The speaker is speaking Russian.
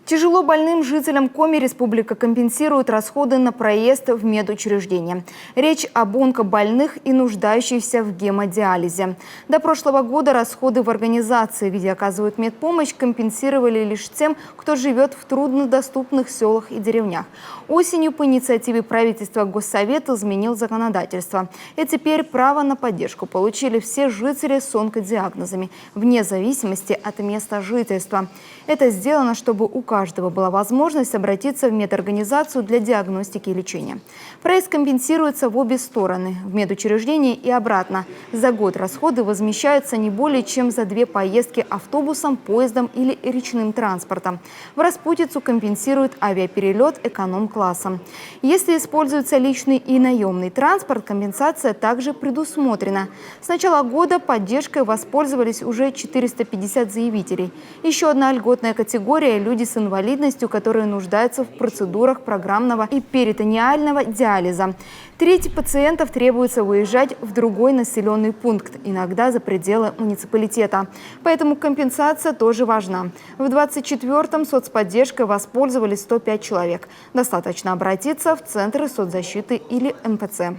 Тяжело больным жителям Коми республика компенсирует расходы на проезд в медучреждение. Речь об онкобольных и нуждающихся в гемодиализе. До прошлого года расходы в организации, где оказывают медпомощь, компенсировали лишь тем, кто живет в труднодоступных селах и деревнях. Осенью по инициативе правительства Госсовет изменил законодательство. И теперь право на поддержку получили все жители с онкодиагнозами, вне зависимости от места жительства. Это сделано, чтобы у каждого была возможность обратиться в медорганизацию для диагностики и лечения. Проезд компенсируется в обе стороны, в медучреждении и обратно. За год расходы возмещаются не более чем за 2 поездки автобусом, поездом или речным транспортом. В распутицу компенсирует авиаперелет эконом-классом. Если используется личный и наемный транспорт, компенсация также предусмотрена. С начала года поддержкой воспользовались уже 450 заявителей. Еще одна льготная категория – люди с инвалидностью, которые нуждаются в процедурах программного и перитонеального диализа. Треть пациентов требуется выезжать в другой населенный пункт, иногда за пределы муниципалитета. Поэтому компенсация тоже важна. В 24-м соцподдержкой воспользовались 105 человек. Достаточно обратиться в центры соцзащиты или МПЦ.